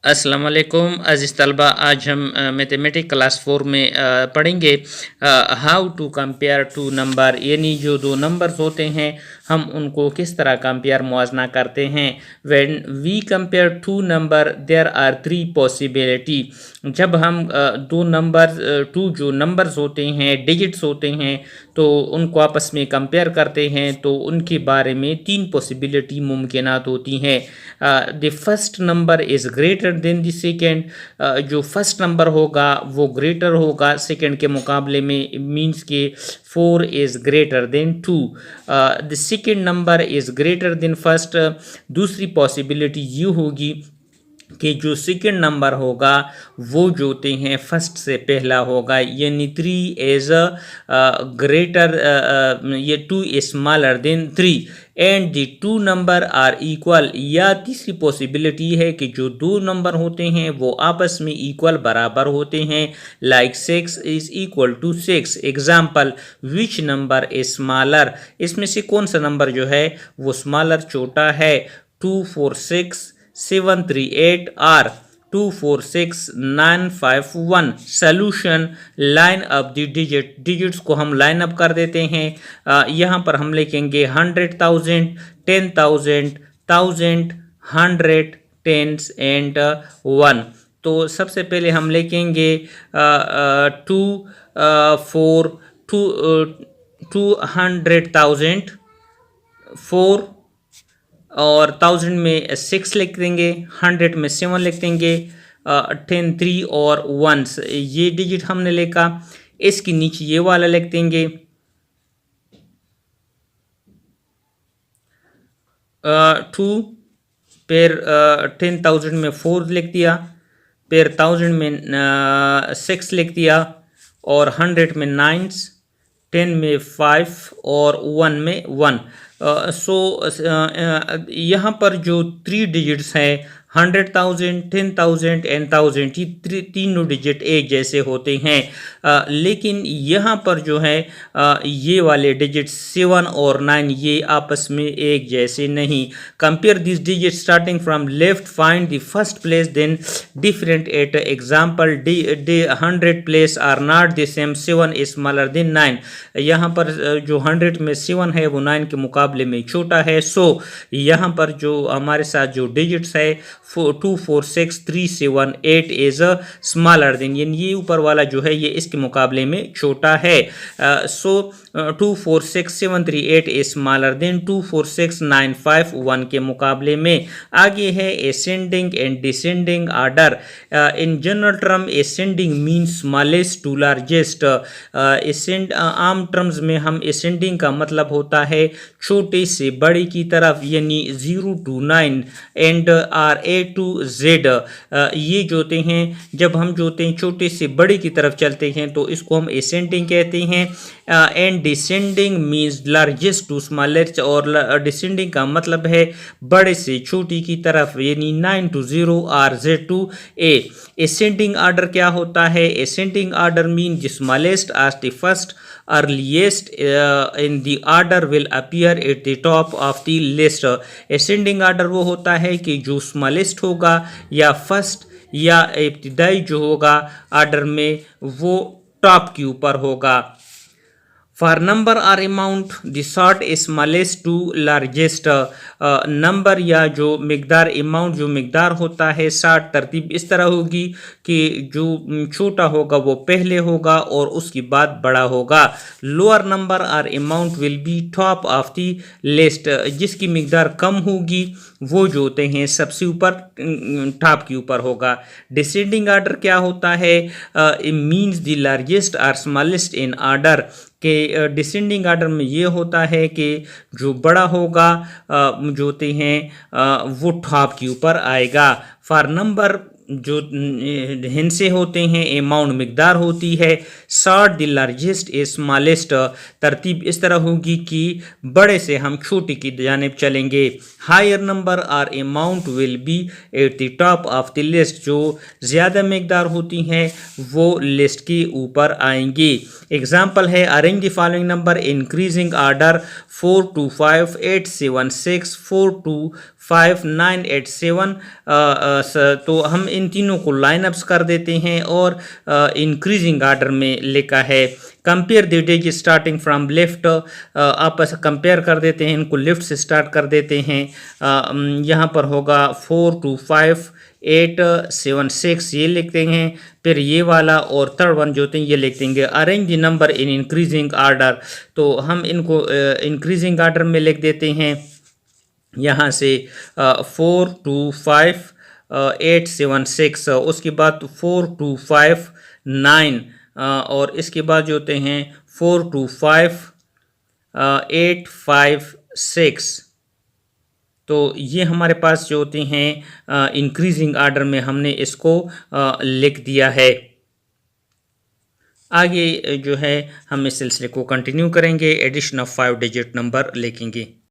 अस्सलाम वालेकुम अज़ीज़ तलबा। आज हम मैथमेटिक क्लास 4 में पढ़ेंगे how to compare two number, यानी जो दो नंबर्स होते हैं हम उनको किस तरह कंपेयर मुआजना करते हैं। When we compare two number there are three possibility. जब हम दो नंबर टू जो नंबर्स होते हैं, डिजिट्स होते हैं, तो उनको आपस में कंपेयर करते हैं तो उनके बारे में तीन पॉसिबिलिटी मुमकिनात होती हैं। The first number is greater than the second. जो फर्स्ट नंबर होगा वो ग्रेटर होगा सेकेंड के मुकाबले में, मीन्स के 4 is greater than 2। The second number is greater than first. दूसरी पॉसिबिलिटी ये होगी कि जो सेकेंड नंबर होगा वो जो होते हैं फर्स्ट से पहला होगा, यानी 3 इज़ ग्रेटर, ये 2 is smaller than 3 and the two number are equal. या तीसरी पॉसिबिलिटी है कि जो दो नंबर होते हैं वो आपस में इक्वल बराबर होते हैं, like 6 is equal to 6। Example, which number is smaller, इसमें से कौन सा नंबर जो है वो स्मॉलर छोटा है। 2 4 6 7 3 8 or 2 4 6 9 5 1। Solution, line up the digits को हम लाइन अप कर देते हैं। यहाँ पर हम लिखेंगे 100,000, 10,000, 1000, 100, टेंस एंड 1। तो सबसे पहले हम लिखेंगे 2 4 200,000 4 और 1000 में 6 लिख देंगे, 100 में 7 लिख देंगे, 10 3 और 1 ये डिजिट हमने लिखा। इसके नीचे ये वाला लिख देंगे 2, फिर 10,000 में 4 लिख दिया, फिर 1000 में 6 लिख दिया और 100 में 9, 10 में 5 और 1 में 1। यहाँ पर जो 3 डिजिट्स हैं 100,000, 10,000 एंड 1000, ये तीनों डिजिट एक जैसे होते हैं। लेकिन यहाँ पर जो है ये वाले डिजिट 7 और 9 ये आपस में एक जैसे नहीं। Compare this digit starting from left, find the first place then different at. Example, 100 place are not the same, 7 is smaller than 9। यहाँ पर जो 100 में 7 है वो 9 के मुकाबले में छोटा है। सो यहाँ पर जो हमारे साथ जो डिजिट्स है 2 4 6 3 7 8 इज स्मॉलर देन, यानी ये ऊपर वाला जो है ये इसके मुकाबले में छोटा है। सो 2 4 6 7 3 8 इज स्मॉलर देन 2 4 6 9 5 1 के मुकाबले में। आगे है ascending and descending order. In general term ascending means smallest to largest. आम टर्म्स में हम असेंडिंग का मतलब होता है छोटे से बड़े की तरफ, यानी 0 to 9 and or A to Z. ये जो होते हैं जब हम जो होते हैं छोटे से बड़े की तरफ चलते हैं तो इसको हम असेंडिंग कहते हैं। And descending means largest to smallest, और डिसेंडिंग का मतलब है बड़े से छोटी की तरफ, यानी 9 to 0 or Z to A. Ascending order क्या होता है? Ascending order mean the smallest as the first, earliest in the order will appear at the top of the list। ascending order वो होता है कि जो स्मॉलेस्ट होगा या फर्स्ट या इब्तिदाई जो होगा आर्डर में वो टॉप के ऊपर होगा। For number or amount the sort smallest to largest. Number या जो मिकदार, अमाउंट जो मिकदार होता है, सॉर्ट तरतीब इस तरह होगी कि जो छोटा होगा वो पहले होगा और उसके बाद बड़ा होगा। Lower number or amount will be top of the list. जिसकी मिकदार कम होगी वो जो होते हैं सबसे ऊपर टॉप के ऊपर होगा। डिसेंडिंग आर्डर क्या होता है? Means the largest or smallest in order. के डिसेंडिंग आर्डर में ये होता है कि जो बड़ा होगा जो होते हैं वो टॉप के ऊपर आएगा। फॉर नंबर जो हिंसे होते हैं अमाउंट मिकदार होती है, sort the largest is smallest. तरतीब इस तरह होगी कि बड़े से हम छोटे की जानिब चलेंगे। हायर नंबर और amount will B at the top of the list. जो ज़्यादा मकदार होती हैं वो लिस्ट के ऊपर आएंगी। एग्जाम्पल है arrange the following number increasing order 425 876 425 987। तो हम इन तीनों को लाइनअप्स कर देते हैं और इंक्रीजिंग आर्डर में लिखा है। Compare the digit starting from left, आपस कंपेयर कर देते हैं, इनको लेफ्ट से स्टार्ट कर देते हैं। यहाँ पर होगा 425 876 ये लिखते हैं, फिर ये वाला और थर्ड वन जो होते हैं ये लिख देंगे। Arrange the number in increasing order, तो हम इनको इंक्रीजिंग आर्डर में लिख देते हैं। यहाँ से 425 876, उसके बाद 425 9, और इसके बाद जो होते हैं 425 856। तो ये हमारे पास जो होते हैं इंक्रीजिंग आर्डर में हमने इसको लिख दिया है। आगे जो है हम इस सिलसिले को कंटिन्यू करेंगे, एडिशन ऑफ 5 डिजिट नंबर लिखेंगे।